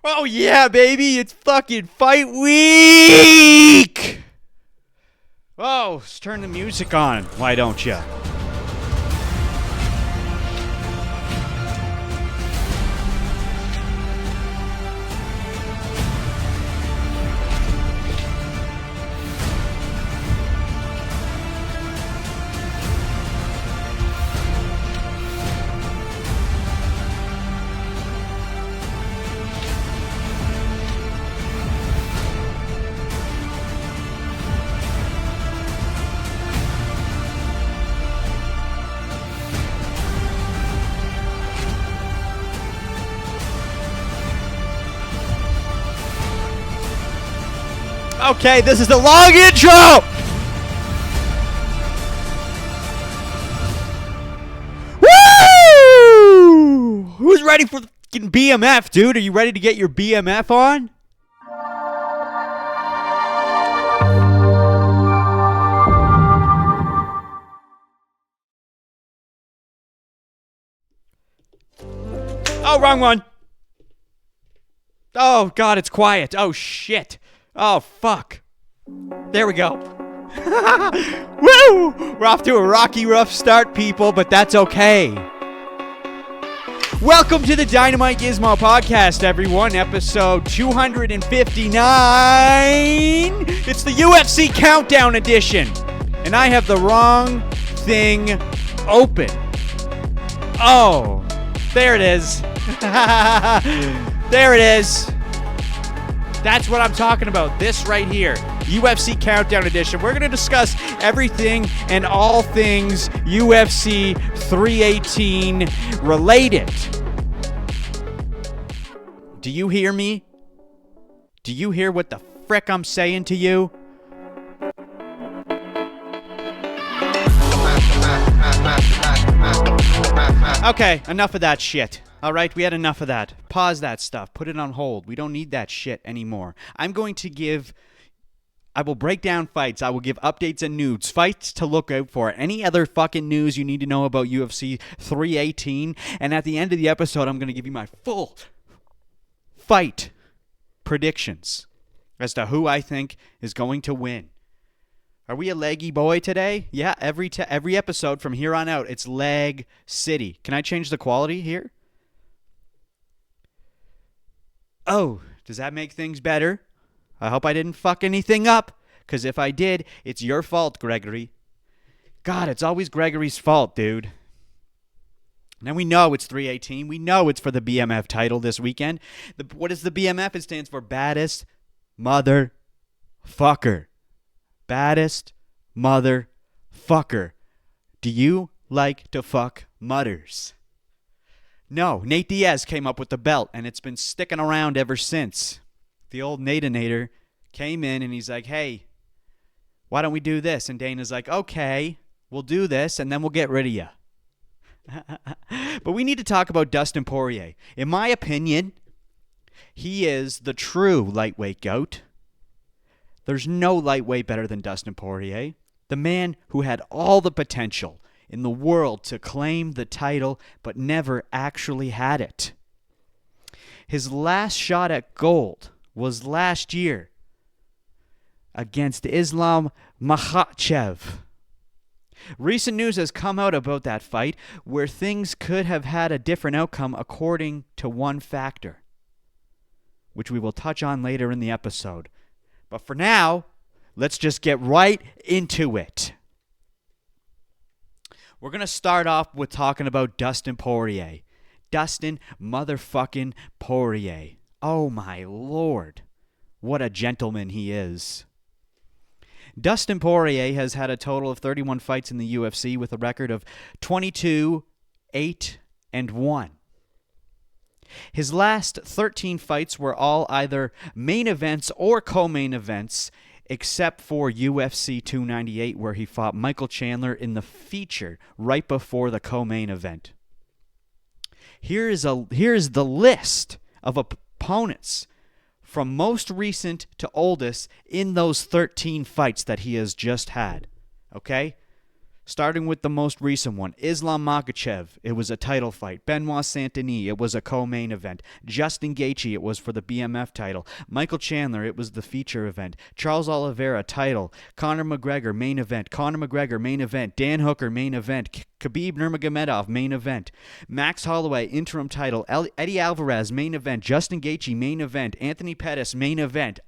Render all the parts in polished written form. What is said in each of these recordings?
Oh yeah, baby, it's fucking fight week! Oh, let's turn the music on, why don't you? Okay, this is the long intro! Woo! Who's ready for the fucking BMF, dude? Are you ready to get your BMF on? Oh, wrong one. Oh, God, it's quiet. Oh, shit. Oh, fuck. There we go. Woo! We're off to a rocky, rough start, people, but that's okay. Welcome to the DynamiteGizmo podcast, everyone. Episode 259. It's the UFC Countdown Edition. And I have the wrong thing open. Oh, there it is. There it is. That's what I'm talking about. This right here. UFC Countdown Edition. We're going to discuss everything and all things UFC 318 related. Do you hear me? Do you hear what the frick I'm saying to you? Okay, enough of that shit. All right, we had enough of that. Pause that stuff. Put it on hold. We don't need that shit anymore. I will break down fights. I will give updates and news. Fights to look out for. Any other fucking news you need to know about UFC 318. And at the end of the episode, I'm going to give you my full fight predictions as to who I think is going to win. Are we a leggy boy today? Yeah, every episode from here on out, it's leg city. Can I change the quality here? Oh, does that make things better? I hope I didn't fuck anything up, because if I did, it's your fault, Gregory. God, it's always Gregory's fault, dude. Now we know it's 318. We know it's for the BMF title this weekend. What is the BMF? It stands for Baddest Motherfucker. Baddest Motherfucker. Do you like to fuck mutters? No, Nate Diaz came up with the belt, and it's been sticking around ever since. The old Natanator came in, and he's like, hey, why don't we do this? And Dana's like, okay, we'll do this, and then we'll get rid of you. But we need to talk about Dustin Poirier. In my opinion, he is the true lightweight GOAT. There's no lightweight better than Dustin Poirier. The man who had all the potential in the world to claim the title, but never actually had it. His last shot at gold was last year against Islam Makhachev. Recent news has come out about that fight where things could have had a different outcome according to one factor, which we will touch on later in the episode. But for now, let's just get right into it. We're going to start off with talking about Dustin Poirier. Dustin motherfucking Poirier. Oh my lord. What a gentleman he is. Dustin Poirier has had a total of 31 fights in the UFC with a record of 22, 8, and 1. His last 13 fights were all either main events or co-main events, except for UFC 298, where he fought Michael Chandler in the feature right before the co-main event. Here is the list of opponents from most recent to oldest in those 13 fights that he has just had. Okay? Starting with the most recent one, Islam Makhachev, it was a title fight. Benoit Saint-Denis, it was a co-main event. Justin Gaethje, it was for the BMF title. Michael Chandler, it was the feature event. Charles Oliveira, title. Conor McGregor, main event. Conor McGregor, main event. Dan Hooker, main event. Khabib Nurmagomedov, main event. Max Holloway, interim title. Eddie Alvarez, main event. Justin Gaethje, main event. Anthony Pettis, main event.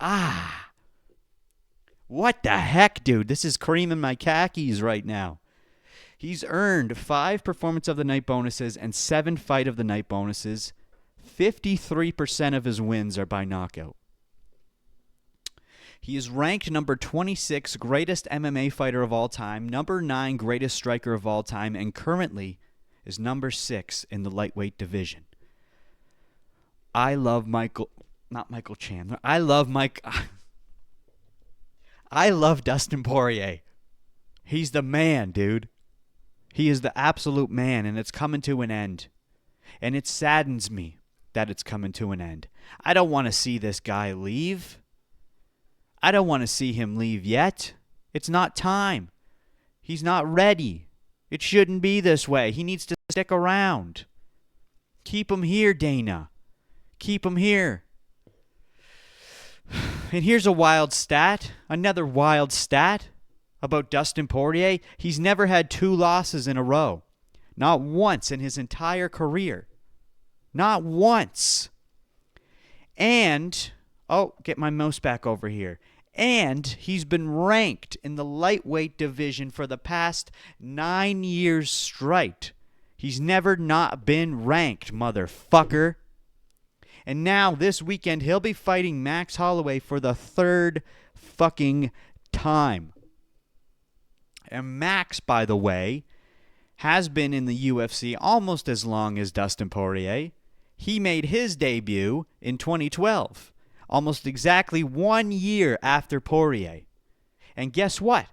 What the heck, dude? This is creaming my khakis right now. He's earned 5 Performance of the Night bonuses and 7 Fight of the Night bonuses. 53% of his wins are by knockout. He is ranked number 26 greatest MMA fighter of all time, number 9 greatest striker of all time, and currently is number 6 in the lightweight division. I love Chandler. I love Dustin Poirier. He's the man, dude. He is the absolute man, and it's coming to an end. And it saddens me that it's coming to an end. I don't want to see this guy leave. I don't want to see him leave yet. It's not time. He's not ready. It shouldn't be this way. He needs to stick around. Keep him here, Dana. Keep him here. And here's a wild stat. Another wild stat about Dustin Poirier. He's never had 2 losses in a row. Not once in his entire career. Not once. And, get my mouse back over here. And he's been ranked in the lightweight division for the past 9 years straight. He's never not been ranked, motherfucker. And now, this weekend, he'll be fighting Max Holloway for the 3rd fucking time. And Max, by the way, has been in the UFC almost as long as Dustin Poirier. He made his debut in 2012, almost exactly 1 year after Poirier. And guess what?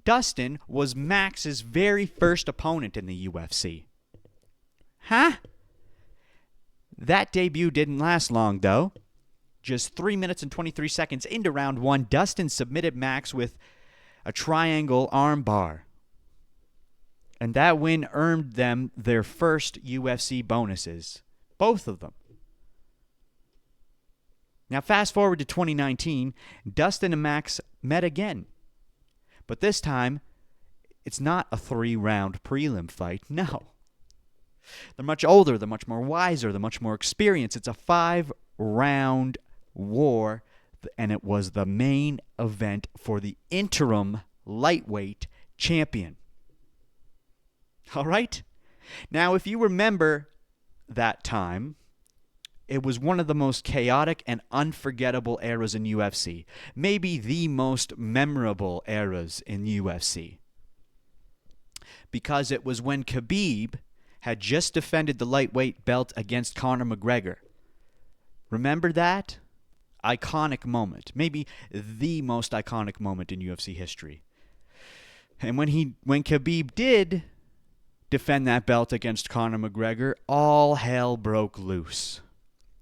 Dustin was Max's very first opponent in the UFC. Huh? That debut didn't last long, though. Just 3 minutes and 23 seconds into round 1, Dustin submitted Max with a triangle armbar. And that win earned them their first UFC bonuses. Both of them. Now fast forward to 2019, Dustin and Max met again. But this time, it's not a 3-round prelim fight, no. They're much older, they're much more wiser, they're much more experienced. It's a 5-round war, and it was the main event for the interim lightweight champion. All right? Now, if you remember that time, it was one of the most chaotic and unforgettable eras in UFC. Maybe the most memorable eras in UFC. Because it was when Khabib had just defended the lightweight belt against Conor McGregor. Remember that? Iconic moment. Maybe the most iconic moment in UFC history. And when Khabib did defend that belt against Conor McGregor, all hell broke loose.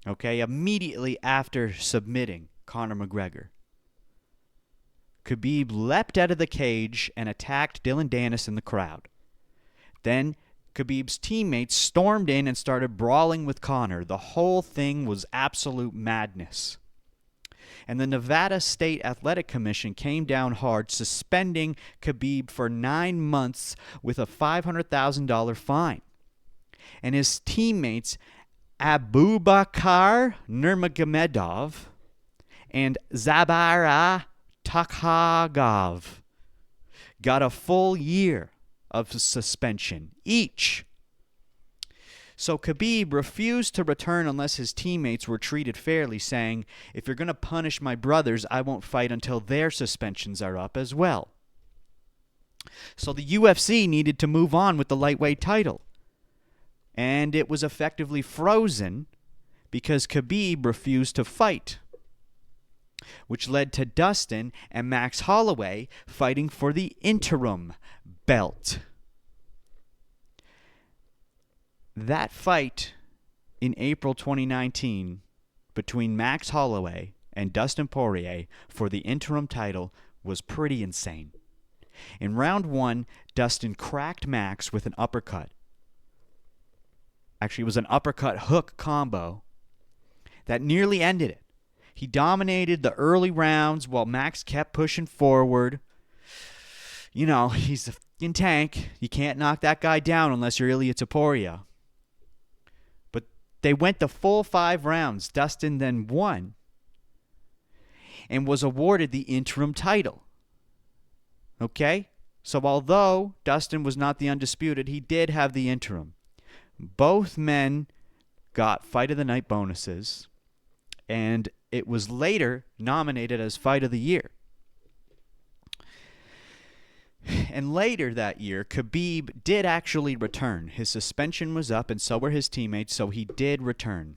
Okay, immediately after submitting Conor McGregor, Khabib leapt out of the cage and attacked Dillon Danis in the crowd. Then Khabib's teammates stormed in and started brawling with Conor. The whole thing was absolute madness. And the Nevada State Athletic Commission came down hard, suspending Khabib for 9 months with a $500,000 fine. And his teammates Abubakar Nurmagomedov and Zabara Takhagov got a full year of suspension each. So Khabib refused to return unless his teammates were treated fairly, saying, "If you're going to punish my brothers, I won't fight until their suspensions are up as well." So the UFC needed to move on with the lightweight title. And it was effectively frozen because Khabib refused to fight, which led to Dustin and Max Holloway fighting for the interim belt. That fight in April 2019 between Max Holloway and Dustin Poirier for the interim title was pretty insane. In round 1, Dustin cracked Max with an uppercut. Actually, it was an uppercut hook combo that nearly ended it. He dominated the early rounds while Max kept pushing forward. You know, he's a fucking tank. You can't knock that guy down unless you're Ep.259. Poirier. But they went the full 5 rounds. Dustin then won and was awarded the interim title. Okay? So although Dustin was not the undisputed, he did have the interim. Both men got Fight of the Night bonuses, and it was later nominated as Fight of the Year. And later that year, Khabib did actually return. His suspension was up, and so were his teammates, so he did return.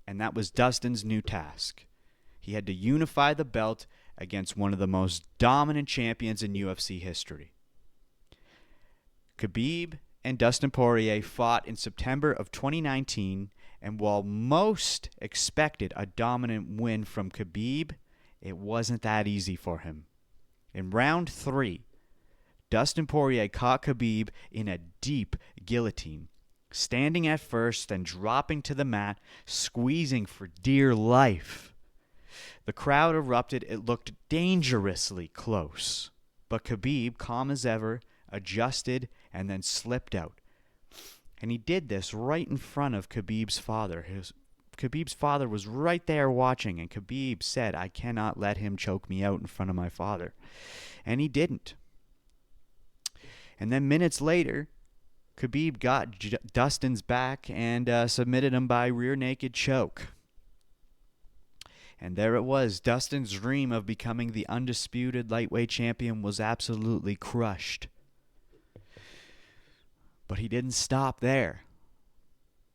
And that was Dustin's new task. He had to unify the belt against one of the most dominant champions in UFC history. Khabib and Dustin Poirier fought in September of 2019, and while most expected a dominant win from Khabib, it wasn't that easy for him. In round 3, Dustin Poirier caught Khabib in a deep guillotine, standing at first, then dropping to the mat, squeezing for dear life. The crowd erupted. It looked dangerously close. But Khabib, calm as ever, adjusted and then slipped out. And he did this right in front of Khabib's father. Khabib's father was right there watching, and Khabib said, "I cannot let him choke me out in front of my father." And he didn't. And then minutes later, Khabib got Dustin's back and submitted him by rear naked choke. And there it was. Dustin's dream of becoming the undisputed lightweight champion was absolutely crushed. But he didn't stop there.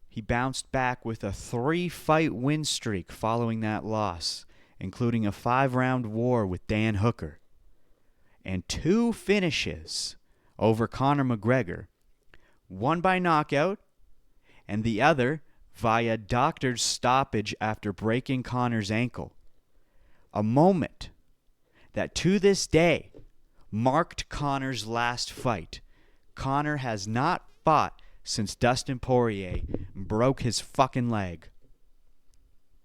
He bounced back with a 3-fight win streak following that loss, including a 5-round war with Dan Hooker, and 2 finishes over Conor McGregor, one by knockout and the other via doctor's stoppage after breaking Conor's ankle. A moment that to this day marked Conor's last fight. Conor has not fought since Dustin Poirier broke his fucking leg.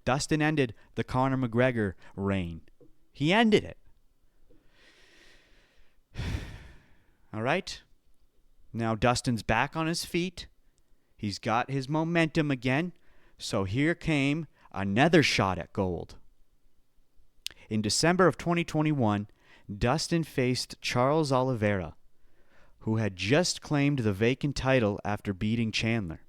Dustin ended the Conor McGregor reign. He ended it. All right? Now Dustin's back on his feet. He's got his momentum again. So here came another shot at gold. In December of 2021, Dustin faced Charles Oliveira, who had just claimed the vacant title after beating Chandler.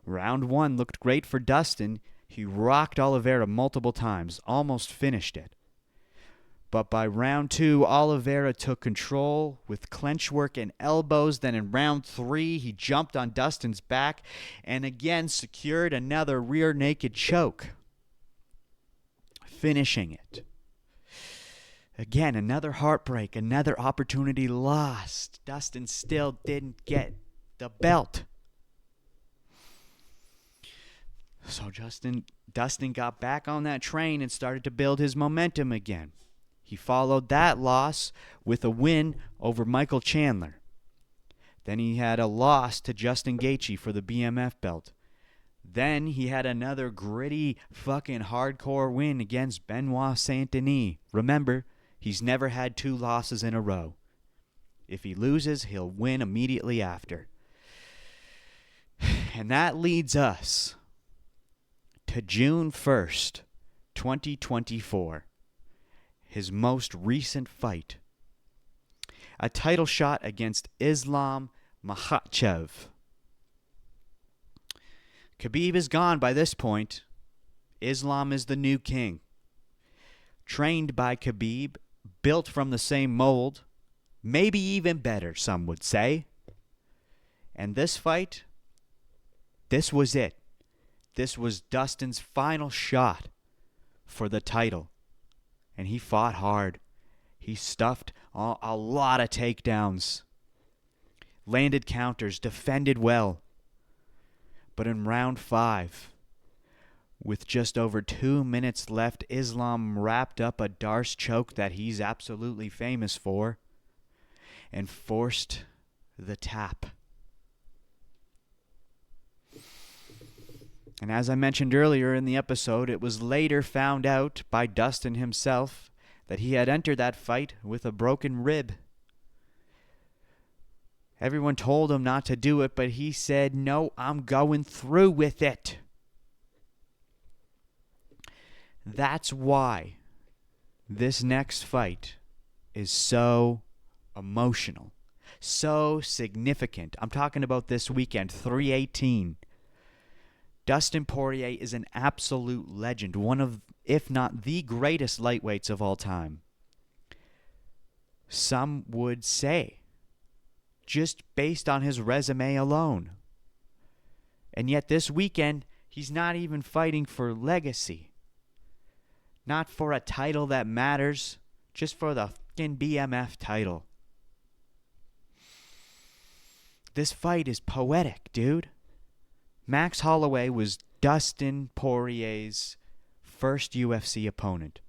Round 1 looked great for Dustin. He rocked Oliveira multiple times, almost finished it. But by round 2, Oliveira took control with clench work and elbows. Then in round 3, he jumped on Dustin's back and again secured another rear naked choke, finishing it. Again, another heartbreak, another opportunity lost. Dustin still didn't get the belt. So Dustin got back on that train and started to build his momentum again. He followed that loss with a win over Michael Chandler. Then he had a loss to Justin Gaethje for the BMF belt. Then he had another gritty, fucking hardcore win against Benoit Saint-Denis. Remember, he's never had 2 losses in a row. If he loses, he'll win immediately after. And that leads us to June 1st, 2024. His most recent fight. A title shot against Islam Makhachev. Khabib is gone by this point. Islam is the new king. Trained by Khabib, built from the same mold, maybe even better, some would say. And this fight, this was it. This was Dustin's final shot for the title. And he fought hard. He stuffed a lot of takedowns. Landed counters, defended well. But in round 5, With just over 2 minutes left, Islam wrapped up a Darce choke that he's absolutely famous for and forced the tap. And as I mentioned earlier in the episode, it was later found out by Dustin himself that he had entered that fight with a broken rib. Everyone told him not to do it, but he said, "No, I'm going through with it." That's why this next fight is so emotional, so significant. I'm talking about this weekend, 318. Dustin Poirier is an absolute legend, one of, if not the greatest lightweights of all time. Some would say, just based on his resume alone. And yet this weekend, he's not even fighting for legacy. Not for a title that matters, just for the fucking BMF title. This fight is poetic, dude. Max Holloway was Dustin Poirier's first UFC opponent.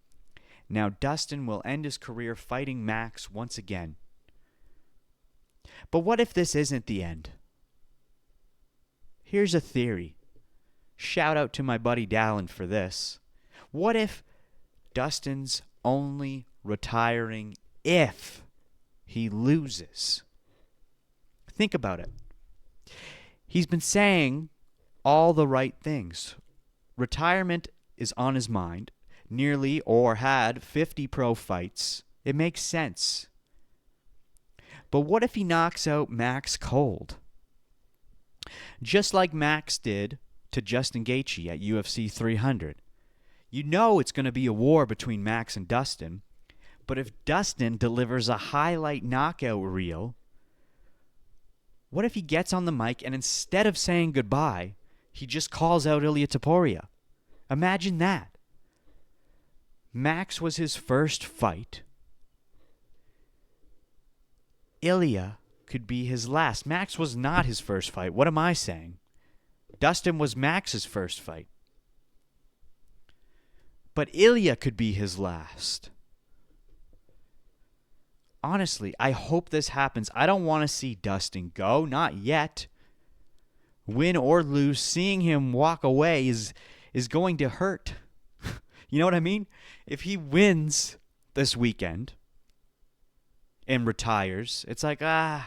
Now Dustin will end his career fighting Max once again. But what if this isn't the end? Here's a theory. Shout out to my buddy Dallin for this. What if Dustin's only retiring if he loses? Think about it. He's been saying all the right things. Retirement is on his mind. Nearly or had 50 pro fights. It makes sense. But what if he knocks out Max cold? Just like Max did to Justin Gaethje at UFC 300. You know it's going to be a war between Max and Dustin. But if Dustin delivers a highlight knockout reel, what if he gets on the mic and instead of saying goodbye, he just calls out Ilia Topuria? Imagine that. Max was his first fight. Ilia could be his last. Max was not his first fight. What am I saying? Dustin was Max's first fight. But Ilia could be his last. Honestly, I hope this happens. I don't want to see Dustin go. Not yet. Win or lose, seeing him walk away is going to hurt. You know what I mean? If he wins this weekend and retires, it's like, but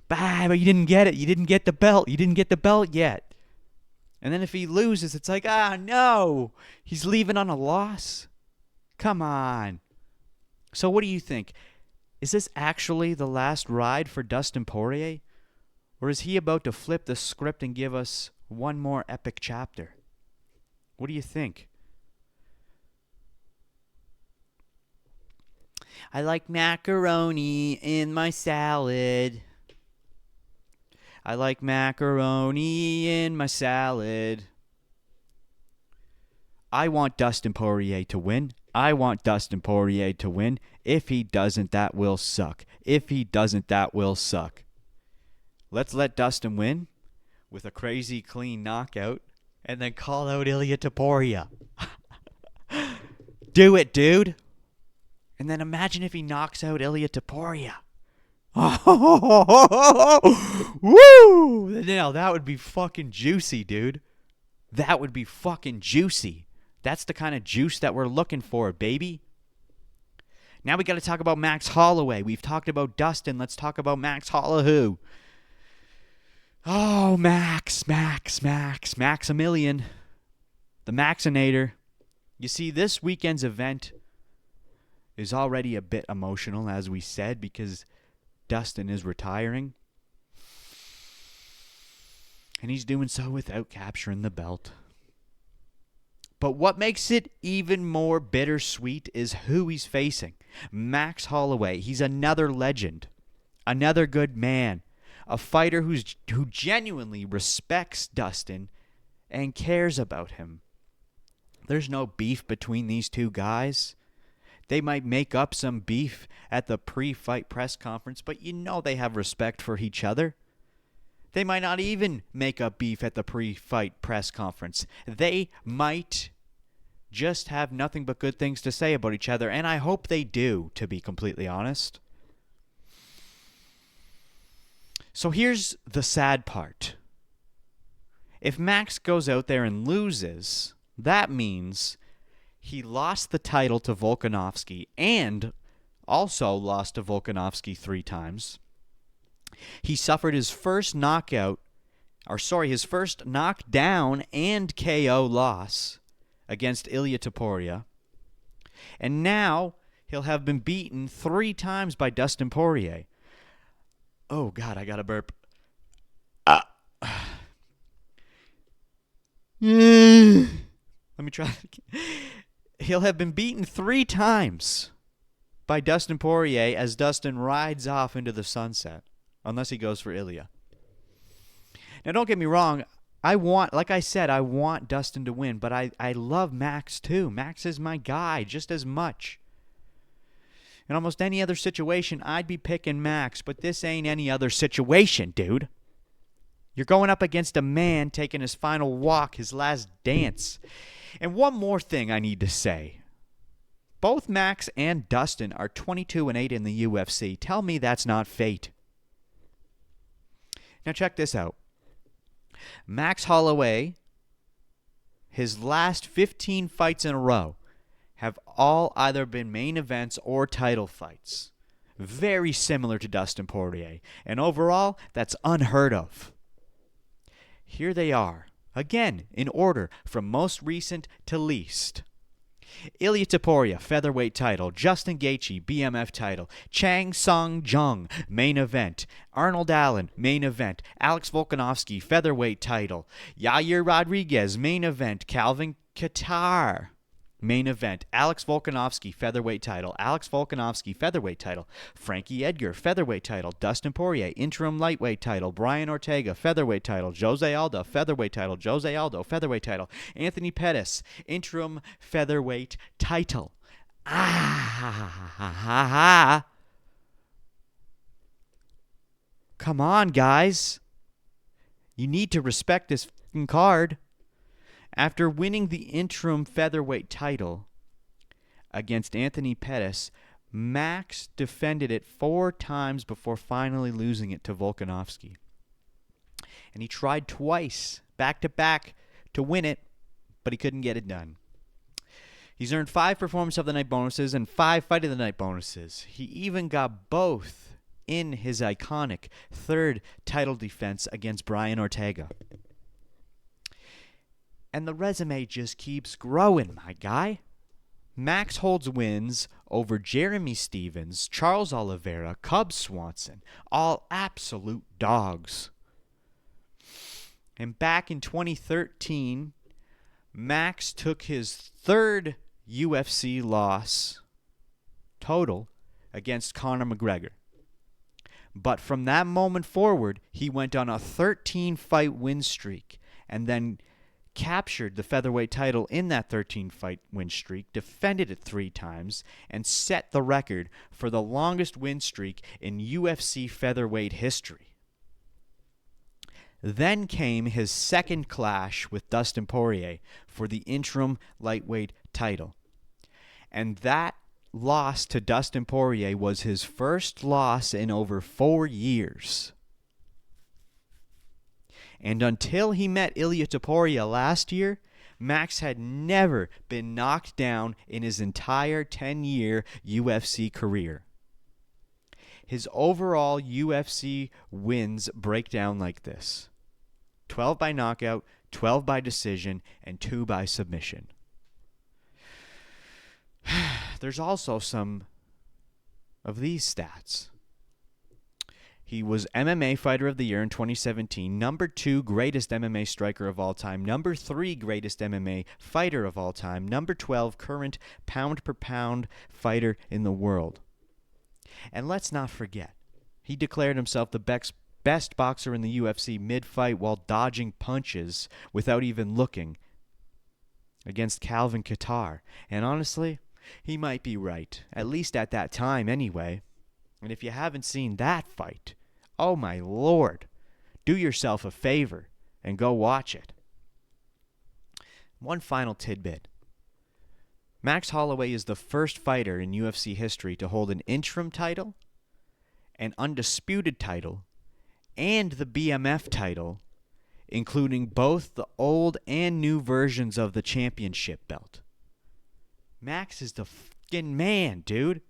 you didn't get it. You didn't get the belt. You didn't get the belt yet. And then if he loses, it's like, no. He's leaving on a loss. Come on. So what do you think? Is this actually the last ride for Dustin Poirier? Or is he about to flip the script and give us one more epic chapter? What do you think? I like macaroni in my salad. I like macaroni in my salad. I want Dustin Poirier to win. I want Dustin Poirier to win. If he doesn't, that will suck. If he doesn't, that will suck. Let's let Dustin win with a crazy clean knockout and then call out Ilia Topuria. Do it, dude. And then imagine if he knocks out Ilia Topuria. Woo! Now that would be fucking juicy, dude. That would be fucking juicy. That's the kind of juice that we're looking for, baby. Now we got to talk about Max Holloway. We've talked about Dustin. Let's talk about Max Holloway. Oh, Maximilian. The Maxinator. You see, this weekend's event is already a bit emotional, as we said, because Dustin is retiring. And he's doing so without capturing the belt. But what makes it even more bittersweet is who he's facing. Max Holloway. He's another legend. Another good man. A fighter who genuinely respects Dustin and cares about him. There's no beef between these two guys. They might make up some beef at the pre-fight press conference, but you know they have respect for each other. They might not even make up beef at the pre-fight press conference. They might just have nothing but good things to say about each other, and I hope they do, to be completely honest. So here's the sad part. If Max goes out there and loses, that means he lost the title to Volkanovski and also lost to Volkanovski 3 times. He suffered his first his first knockdown and KO loss against Ilia Topuria. And now he'll have been beaten 3 times by Dustin Poirier. Oh, God, I got to burp. Let me try. He'll have been beaten 3 times by Dustin Poirier as Dustin rides off into the sunset, unless he goes for Ilia. Now, don't get me wrong. Like I said, I want Dustin to win, but I love Max too. Max is my guy just as much. In almost any other situation, I'd be picking Max, but this ain't any other situation, dude. You're going up against a man taking his final walk, his last dance. And one more thing I need to say. Both Max and Dustin are 22-8 in the UFC. Tell me that's not fate. Now check this out. Max Holloway, his last 15 fights in a row, have all either been main events or title fights. Very similar to Dustin Poirier. And overall, that's unheard of. Here they are, again, in order from most recent to least. Ilia Topuria, featherweight title. Justin Gaethje, BMF title. Chang Sung Jung, main event. Arnold Allen, main event. Alex Volkanovski, featherweight title. Yair Rodriguez, main event. Calvin Kattar, main event. Alex Volkanovski, featherweight title. Alex Volkanovski, featherweight title. Frankie Edgar, featherweight title. Dustin Poirier, interim lightweight title. Brian Ortega, featherweight title. Jose Aldo, featherweight title. Jose Aldo, featherweight title. Anthony Pettis, interim featherweight title. Come on, guys. You need to respect this fucking card. After winning the interim featherweight title against Anthony Pettis, Max defended it 4 times before finally losing it to Volkanovski. And he tried twice, back-to-back, to win it, but he couldn't get it done. He's earned 5 Performance of the Night bonuses and 5 Fight of the Night bonuses. He even got both in his iconic 3rd title defense against Brian Ortega. And the resume just keeps growing, my guy. Max holds wins over Jeremy Stevens, Charles Oliveira, Cub Swanson, all absolute dogs. And back in 2013, Max took his 3rd UFC loss total against Conor McGregor. But from that moment forward, he went on a 13-fight win streak and then captured the featherweight title in that 13-fight win streak, defended it 3 times, and set the record for the longest win streak in UFC featherweight history. Then came his 2nd clash with Dustin Poirier for the interim lightweight title. And that loss to Dustin Poirier was his first loss in over 4 years. And until he met Ilia Topuria last year, Max had never been knocked down in his entire 10-year UFC career. His overall UFC wins break down like this: 12 by knockout, 12 by decision, and 2 by submission. There's also some of these stats. He was MMA Fighter of the Year in 2017, number 2 greatest MMA striker of all time, number 3 greatest MMA fighter of all time, number 12 current pound-per-pound fighter in the world. And let's not forget, he declared himself the best boxer in the UFC mid-fight while dodging punches without even looking against Calvin Kattar. And honestly, he might be right, at least at that time anyway. And if you haven't seen that fight, oh my Lord, do yourself a favor and go watch it. One final tidbit. Max Holloway is the first fighter in UFC history to hold an interim title, an undisputed title, and the BMF title, including both the old and new versions of the championship belt. Max is the fucking man, dude.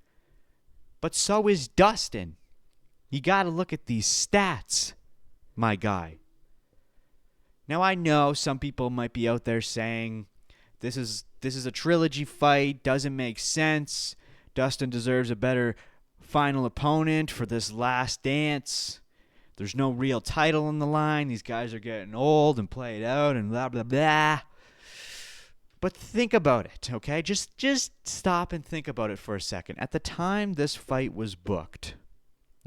But so is Dustin. You gotta look at these stats, my guy. Now I know some people might be out there saying this is a trilogy fight, doesn't make sense. Dustin deserves a better final opponent for this last dance. There's no real title on the line. These guys are getting old and played out and blah, blah, blah. But think about it, okay? Just stop and think about it for a second. At the time this fight was booked,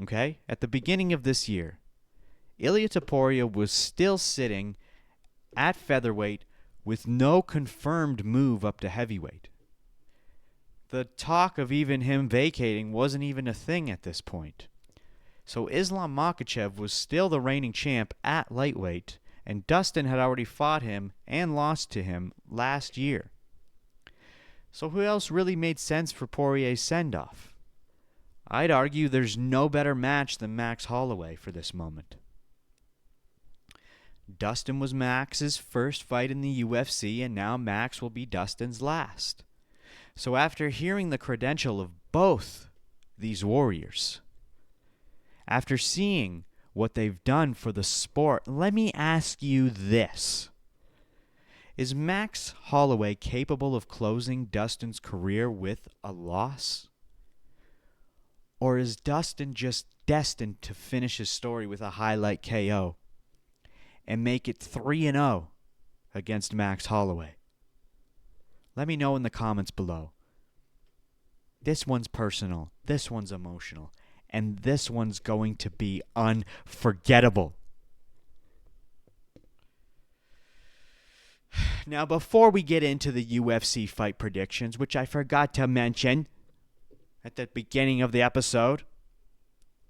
okay, at the beginning of this year, Ep.259 Poirier was still sitting at featherweight with no confirmed move up to heavyweight. The talk of even him vacating wasn't even a thing at this point. So Islam Makhachev was still the reigning champ at lightweight, and Dustin had already fought him and lost to him last year. So who else really made sense for Poirier's send-off? I'd argue there's no better match than Max Holloway for this moment. Dustin was Max's first fight in the UFC, and now Max will be Dustin's last. So after hearing the credential of both these warriors, after seeing what they've done for the sport, let me ask you this. Is Max Holloway capable of closing Dustin's career with a loss? Or is Dustin just destined to finish his story with a highlight KO and make it 3-0 against Max Holloway? Let me know in the comments below. This one's personal, this one's emotional, and this one's going to be unforgettable. Now, before we get into the UFC fight predictions, which I forgot to mention at the beginning of the episode,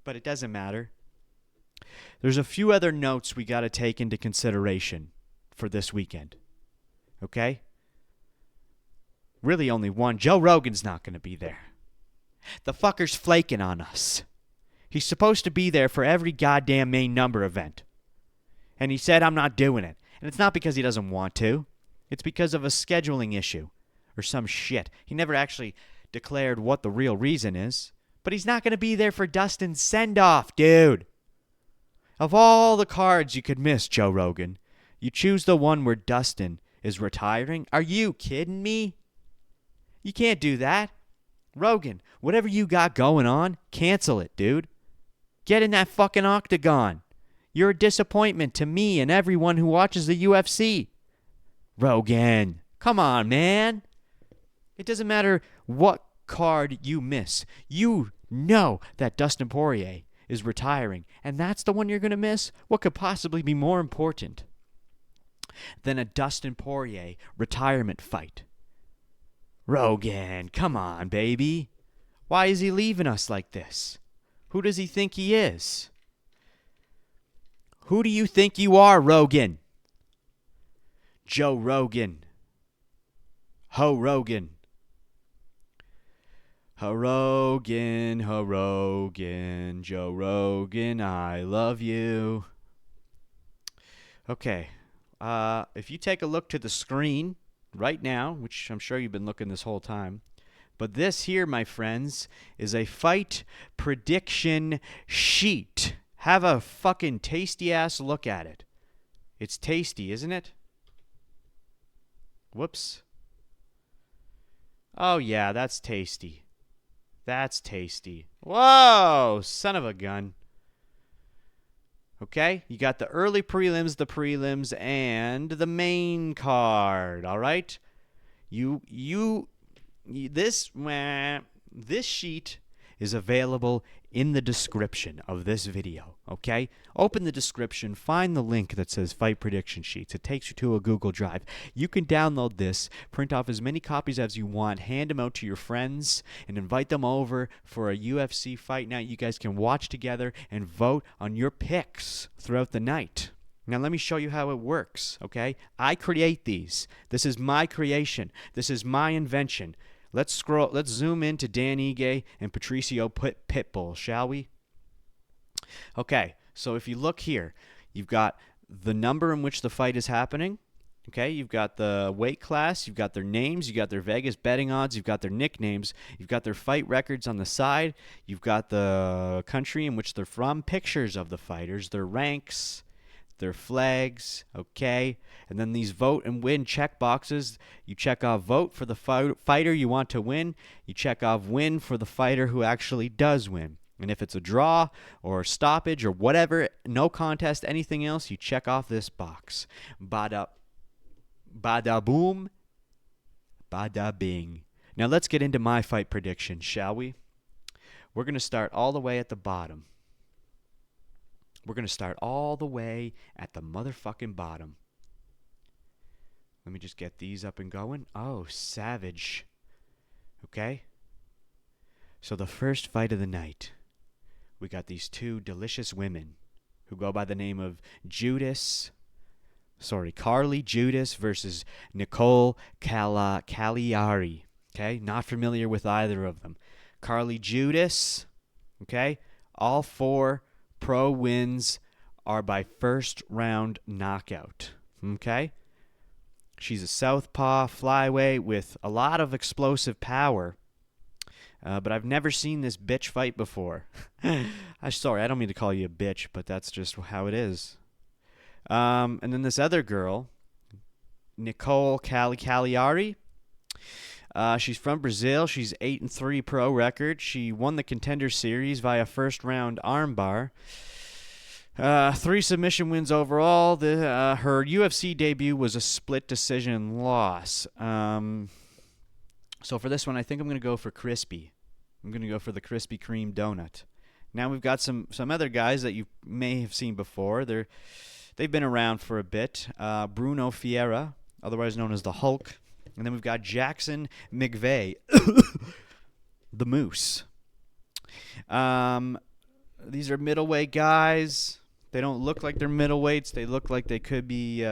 but it doesn't matter, there's a few other notes we got to take into consideration for this weekend. Okay? Really only one. Joe Rogan's not going to be there. The fucker's flaking on us. He's supposed to be there for every goddamn main number event. And he said, I'm not doing it. And it's not because he doesn't want to. It's because of a scheduling issue or some shit. He never actually declared what the real reason is. But he's not going to be there for Dustin's send-off, dude. Of all the cards you could miss, Joe Rogan, you choose the one where Dustin is retiring? Are you kidding me? You can't do that. Rogan, whatever you got going on, cancel it, dude. Get in that fucking Octagon. You're a disappointment to me and everyone who watches the UFC. Rogan, come on, man. It doesn't matter what card you miss. You know that Dustin Poirier is retiring, and that's the one you're going to miss? What could possibly be more important than a Dustin Poirier retirement fight? Rogan, come on, baby. Why is he leaving us like this? Who does he think he is? Who do you think you are, Rogan? Joe Rogan. Ho Rogan. Ho Rogan, Ho Rogan, Joe Rogan, I love you. Okay, if you take a look to the screen right now, which I'm sure you've been looking this whole time, but this here, my friends, is a fight prediction sheet. Have a fucking tasty-ass look at it. It's tasty, isn't it? Whoops. Oh, yeah, that's tasty. That's tasty. Whoa, son of a gun. Okay, you got the early prelims, the prelims, and the main card, all right? This sheet is available in the description of this video, okay? Open the description, find the link that says Fight Prediction Sheets. It takes you to a Google Drive. You can download this, print off as many copies as you want, hand them out to your friends, and invite them over for a UFC fight night. You guys can watch together and vote on your picks throughout the night. Now let me show you how it works, okay? I create these. This is my creation. This is my invention. Let's zoom into Dan Ige and Patricio Pitbull, shall we? Okay, so if you look here, you've got the number in which the fight is happening. Okay, you've got the weight class, you've got their names, you've got their Vegas betting odds, you've got their nicknames, you've got their fight records on the side, you've got the country in which they're from, pictures of the fighters, their ranks, their flags, okay? And then these vote and win check boxes. You check off vote for the fighter you want to win. You check off win for the fighter who actually does win. And if it's a draw or stoppage or whatever, no contest, anything else, you check off this box. Bada boom, bada bing. Now let's get into my fight prediction, shall we? We're going to start all the way at the bottom. We're going to start all the way at the motherfucking bottom. Let me just get these up and going. Oh, savage. Okay. So the first fight of the night, we got these two delicious women who go by the name of Carly Judas versus Nicole Cagliari. Okay. Not familiar with either of them. Carly Judas. Okay. All four pro wins are by first round knockout. Okay? She's a southpaw flyweight with a lot of explosive power. But I've never seen this bitch fight before. I'm sorry, I don't mean to call you a bitch, but that's just how it is. And then this other girl, Nicole Cagliari. She's from Brazil. She's 8-3 pro record. She won the Contender Series via first round armbar. 3 submission wins overall. Her UFC debut was a split decision loss. So for this one, I think I'm going to go for crispy. I'm going to go for the Krispy Kreme donut. Now we've got some other guys that you may have seen before. They've been around for a bit. Bruno Ferreira, otherwise known as the Hulk. And then we've got Jackson McVeigh, the Moose. These are middleweight guys. They don't look like they're middleweights. They look like they could be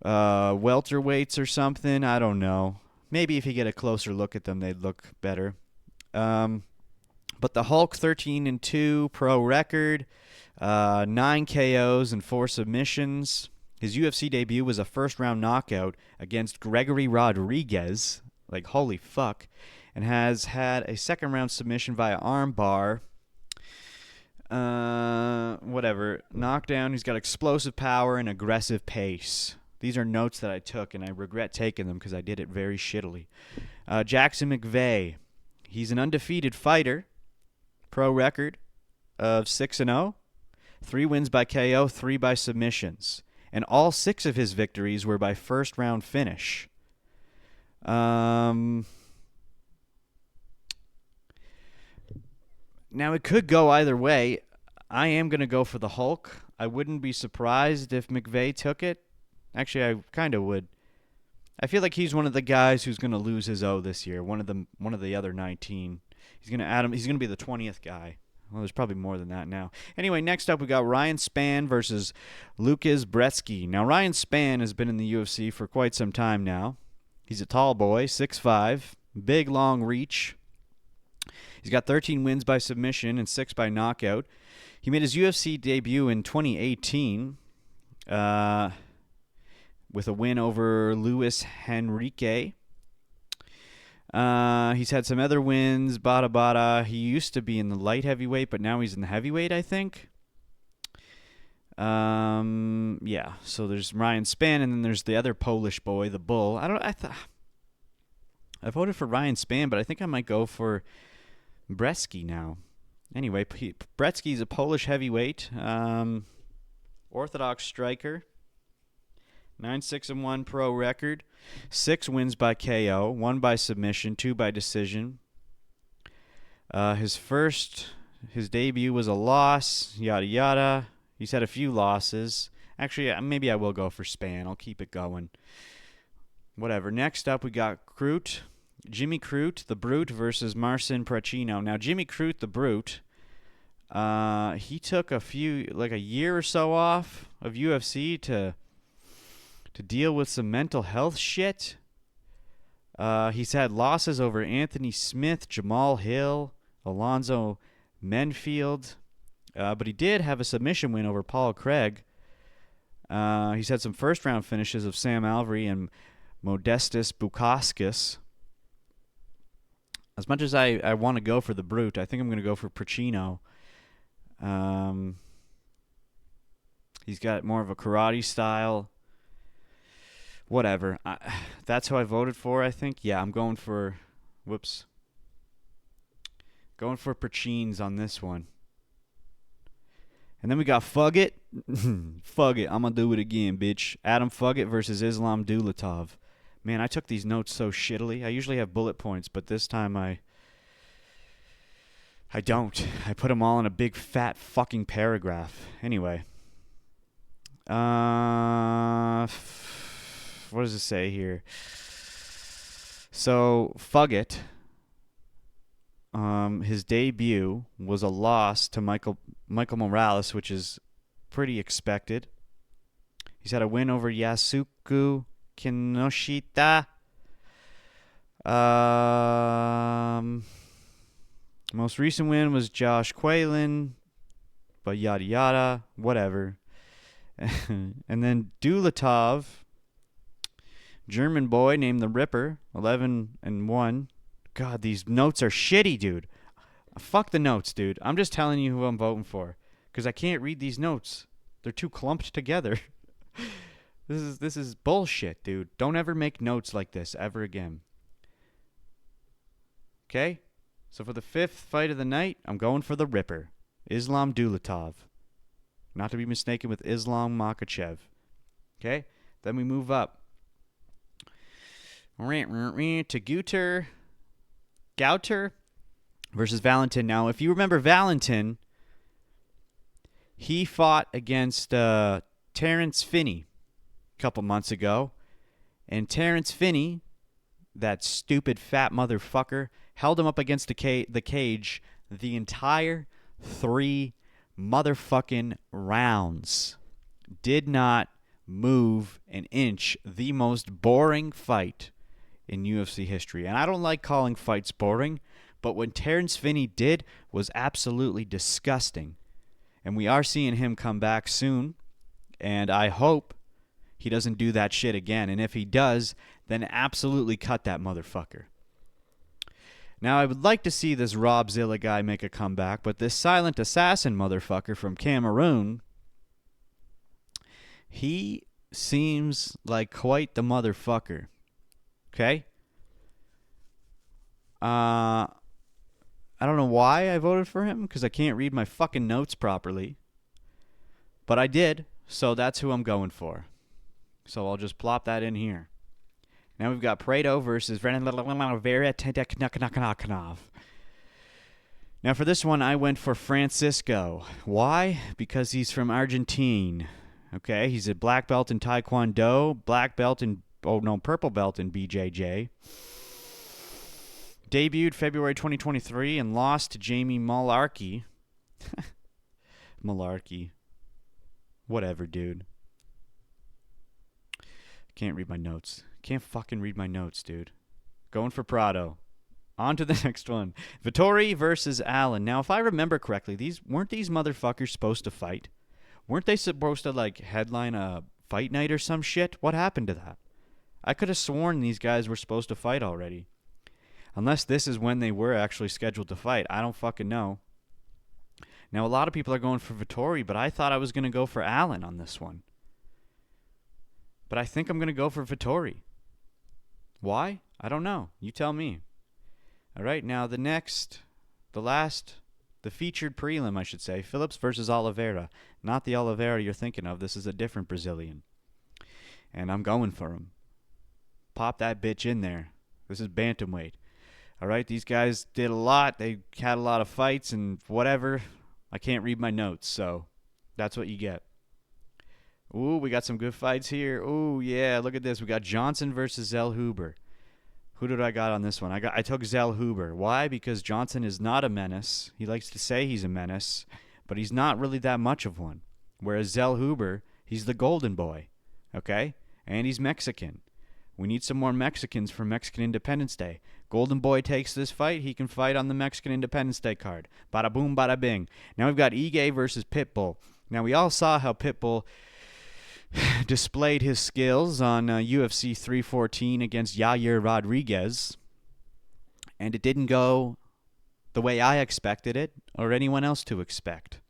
welterweights or something. I don't know. Maybe if you get a closer look at them, they'd look better. But the Hulk, 13-2 pro record, 9 KOs and 4 submissions. His UFC debut was a first-round knockout against Gregory Rodriguez, like holy fuck, and has had a second-round submission via armbar. Whatever. Knockdown. He's got explosive power and aggressive pace. These are notes that I took, and I regret taking them because I did it very shittily. Jackson McVeigh. He's an undefeated fighter. Pro record of 6-0. 3 wins by KO, 3 by submissions. And all 6 of his victories were by first-round finish. Now, it could go either way. I am going to go for the Hulk. I wouldn't be surprised if McVeigh took it. Actually, I kind of would. I feel like he's one of the guys who's going to lose his O this year. One of the other 19. He's going to add him. He's going to be the 20th guy. Well, there's probably more than that now. Anyway, next up we got Ryan Spann versus Lucas Brzeski. Now, Ryan Spann has been in the UFC for quite some time now. He's a tall boy, 6'5", big, long reach. He's got 13 wins by submission and 6 by knockout. He made his UFC debut in 2018 with a win over Luis Henrique. He's had some other wins, bada. He used to be in the light heavyweight, but now he's in the heavyweight, I think. Yeah, so there's Ryan Spann, and then there's the other Polish boy, the Bull. I voted for Ryan Spann, but I think I might go for Brzeski now. Anyway, Brzeski's a Polish heavyweight, orthodox striker, 9-6-1 pro record, 6 wins by KO, 1 by submission, 2 by decision. His debut was a loss, yada yada. He's had a few losses. Actually, maybe I will go for Spann. I'll keep it going. Whatever. Next up, we got Crute. Jimmy Crute, the Brute, versus Marcin Pracino. Now, Jimmy Crute, the Brute, he took a year or so off of UFC to deal with some mental health shit. He's had losses over Anthony Smith, Jamal Hill, Alonzo Menfield, but he did have a submission win over Paul Craig. He's had some first-round finishes of Sam Alvey and Modestas Bukauskas. As much as I want to go for the Brute, I think I'm going to go for Pracino. He's got more of a karate style. Whatever. That's who I voted for, I think. Yeah, I'm going for... Going for Prachines on this one. And then we got Fugit. Fugit. I'm going to do it again, bitch. Adam Fugit versus Islam Dulatov. Man, I took these notes so shittily. I usually have bullet points, but this time I don't. I put them all in a big fat fucking paragraph. Anyway. What does it say here? So, Fugit, his debut was a loss to Michael Morales, which is pretty expected. He's had a win over Yasuku Kinoshita. Most recent win was Josh Quaylen, but yada yada, whatever. And then Dulatov, German boy named the Ripper, 11-1. God, these notes are shitty, dude. Fuck the notes, dude. I'm just telling you who I'm voting for, because I can't read these notes. They're too clumped together. This is bullshit, dude. Don't ever make notes like this ever again. Okay? So for the fifth fight of the night, I'm going for the Ripper, Islam Dulatov. Not to be mistaken with Islam Makhachev. Okay? Then we move up to Gouter versus Valentin. Now, if you remember Valentin, he fought against Terrence Finney a couple months ago. And Terrence Finney, that stupid fat motherfucker, held him up against the cage the entire 3 motherfucking rounds. Did not move an inch. The most boring fight in UFC history. And I don't like calling fights boring, but what Terrence Finney did was absolutely disgusting. And we are seeing him come back soon, and I hope he doesn't do that shit again. And if he does, then absolutely cut that motherfucker. Now, I would like to see this Rob Zilla guy make a comeback, but this silent assassin motherfucker from Cameroon, he seems like quite the motherfucker. Okay? I don't know why I voted for him, because I can't read my fucking notes properly. But I did, so that's who I'm going for. So I'll just plop that in here. Now we've got Prado versus Vereteneknaknaknaknov. Now for this one, I went for Francisco. Why? Because he's from Argentina. Okay, he's a black belt in Taekwondo, purple belt in BJJ. Debuted February 2023 and lost to Jamie Malarkey. Malarkey. Whatever, dude. Can't read my notes. Can't fucking read my notes, dude. Going for Prado. On to the next one. Vittori versus Allen. Now, if I remember correctly, weren't these motherfuckers supposed to fight? Weren't they supposed to, headline a fight night or some shit? What happened to that? I could have sworn these guys were supposed to fight already. Unless this is when they were actually scheduled to fight. I don't fucking know. Now, a lot of people are going for Vittori, but I thought I was going to go for Allen on this one. But I think I'm going to go for Vittori. Why? I don't know. You tell me. All right, now the featured prelim, I should say, Phillips versus Oliveira. Not the Oliveira you're thinking of. This is a different Brazilian. And I'm going for him. Pop that bitch in there. This is bantamweight. All right, these guys did a lot. They had a lot of fights and whatever. I can't read my notes, so that's what you get. Ooh, we got some good fights here. Ooh, yeah, look at this. We got Johnson versus Zell Huber. Who did I got on this one? I took Zell Huber. Why? Because Johnson is not a menace. He likes to say he's a menace, but he's not really that much of one. Whereas Zell Huber, he's the golden boy, okay? And he's Mexican. We need some more Mexicans for Mexican Independence Day. Golden Boy takes this fight. He can fight on the Mexican Independence Day card. Bada boom, bada bing. Now we've got Ige versus Pitbull. Now we all saw how Pitbull displayed his skills on UFC 314 against Yair Rodriguez, and it didn't go the way I expected it or anyone else to expect.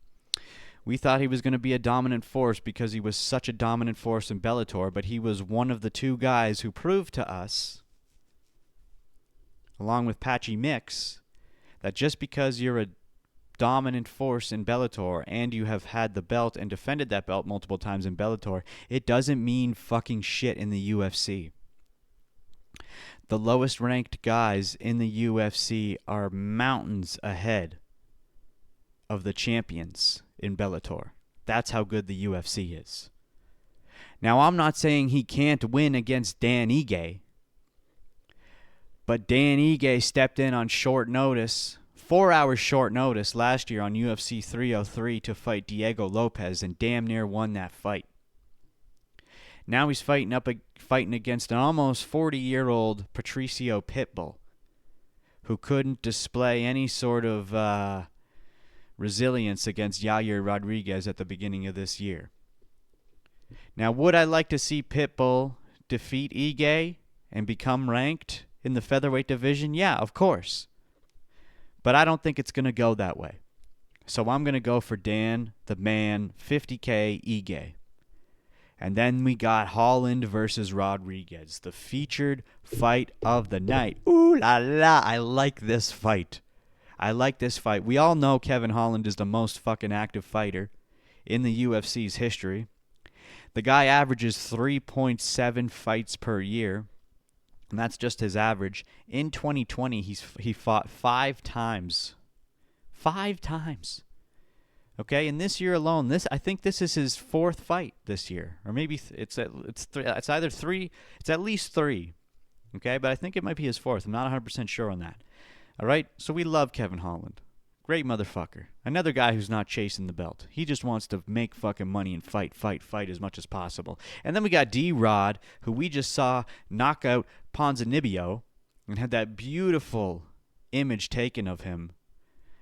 We thought he was going to be a dominant force because he was such a dominant force in Bellator, but he was one of the two guys who proved to us, along with Patchy Mix, that just because you're a dominant force in Bellator and you have had the belt and defended that belt multiple times in Bellator, it doesn't mean fucking shit in the UFC. The lowest ranked guys in the UFC are mountains ahead of the champions in Bellator. That's how good the UFC is. Now, I'm not saying he can't win against Dan Ige, but Dan Ige stepped in on short notice, 4 hours short notice last year on UFC 303 to fight Diego Lopez and damn near won that fight. Now he's fighting against an almost 40-year-old Patricio Pitbull who couldn't display any sort of resilience against Yair Rodriguez at the beginning of this year. Now, would I like to see Pitbull defeat Ige and become ranked in the featherweight division? Yeah, of course. But I don't think it's going to go that way. So I'm going to go for Dan, the man, 50K Ige. And then we got Holland versus Rodriguez, the featured fight of the night. Ooh la la, I like this fight. We all know Kevin Holland is the most fucking active fighter in the UFC's history. The guy averages 3.7 fights per year, and that's just his average. In 2020, he fought 5 times. 5 times. Okay, and this year alone, I think this is his 4th fight this year, or maybe it's either 3. It's at least 3. Okay, but I think it might be his 4th. I'm not 100% sure on that. All right, so we love Kevin Holland. Great motherfucker. Another guy who's not chasing the belt. He just wants to make fucking money and fight as much as possible. And then we got D-Rod, who we just saw knock out Ponzinibbio and had that beautiful image taken of him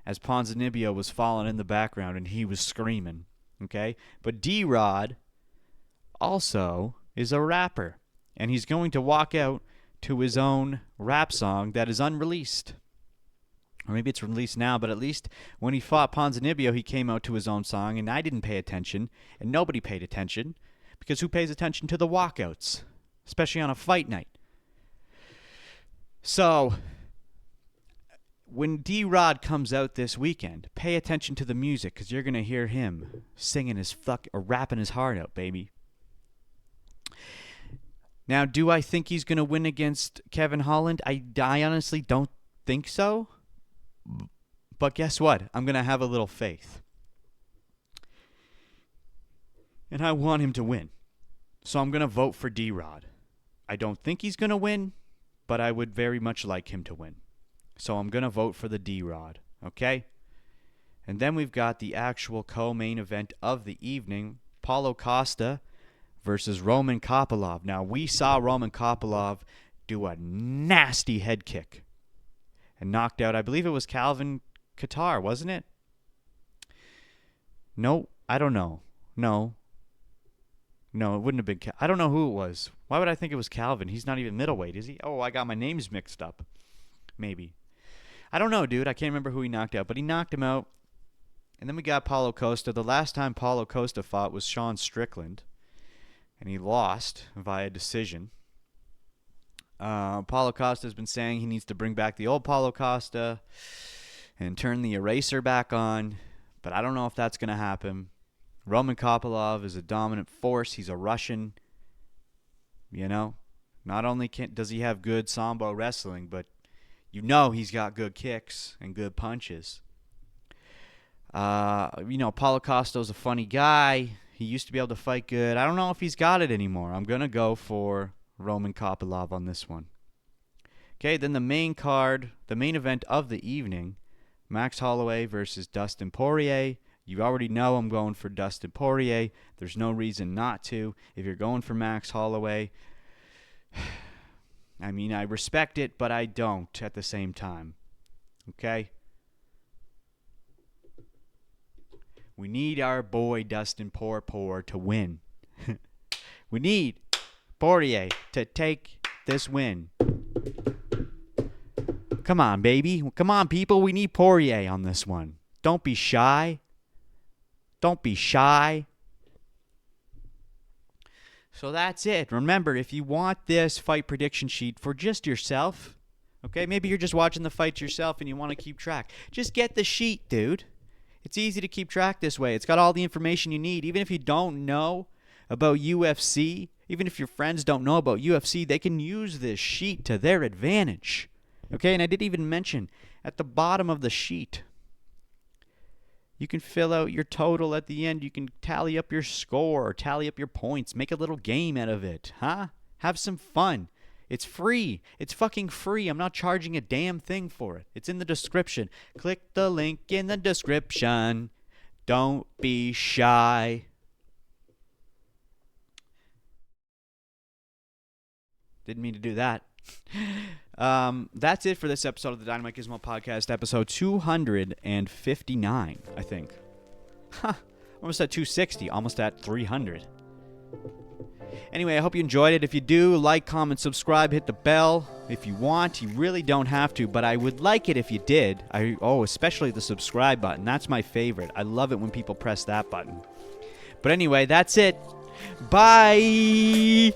as Ponzinibbio was falling in the background and he was screaming. Okay? But D-Rod also is a rapper, and he's going to walk out to his own rap song that is unreleased. Or maybe it's released now, but at least when he fought Ponzinibbio, he came out to his own song, and I didn't pay attention, and nobody paid attention, because who pays attention to the walkouts, especially on a fight night? So, when D-Rod comes out this weekend, pay attention to the music, because you're going to hear him singing or rapping his heart out, baby. Now, do I think he's going to win against Kevin Holland? I honestly don't think so. But guess what? I'm going to have a little faith. And I want him to win. So I'm going to vote for D-Rod. I don't think he's going to win, but I would very much like him to win. So I'm going to vote for the D-Rod. Okay? And then we've got the actual co-main event of the evening. Paulo Costa versus Roman Kopylov. Now, we saw Roman Kopylov do a nasty head kick and knocked out, I believe it was Calvin Kattar, wasn't it? No, I don't know. No, it wouldn't have been. I don't know who it was. Why would I think it was Calvin? He's not even middleweight, is he? Oh, I got my names mixed up. Maybe. I don't know, dude. I can't remember who he knocked out, but he knocked him out. And then we got Paulo Costa. The last time Paulo Costa fought was Sean Strickland, and he lost via decision. Paulo Costa has been saying he needs to bring back the old Paulo Costa and turn the eraser back on, but I don't know if that's going to happen. Roman Kopylov is a dominant force. He's a Russian. You know, not only does he have good Sambo wrestling, but You know he's got good kicks and good punches. Paulo Costa's a funny guy. He used to be able to fight good. I don't know if he's got it anymore. I'm going to go for Roman Kopylov on this one. Okay, then the main card, the main event of the evening, Max Holloway versus Dustin Poirier. You already know I'm going for Dustin Poirier. There's no reason not to. If you're going for Max Holloway, I mean, I respect it, but I don't at the same time. Okay? We need our boy Dustin Poirier to win. We need Poirier to take this win. Come on, baby. Come on, people. We need Poirier on this one. Don't be shy. Don't be shy. So that's it. Remember, if you want this fight prediction sheet for just yourself, okay, maybe you're just watching the fights yourself and you want to keep track, just get the sheet, dude. It's easy to keep track this way. It's got all the information you need. Even if you don't know about UFC, even if your friends don't know about UFC, they can use this sheet to their advantage. Okay, and I didn't even mention, at the bottom of the sheet, you can fill out your total at the end. You can tally up your score, tally up your points, make a little game out of it, huh? Have some fun. It's free. It's fucking free. I'm not charging a damn thing for it. It's in the description. Click the link in the description. Don't be shy. Didn't mean to do that. That's it for this episode of the DynamiteGizmo podcast, episode 259, I think. Almost at 260, almost at 300. Anyway, I hope you enjoyed it. If you do, like, comment, subscribe, hit the bell if you want. You really don't have to, but I would like it if you did. Especially the subscribe button. That's my favorite. I love it when people press that button. But anyway, that's it. Bye!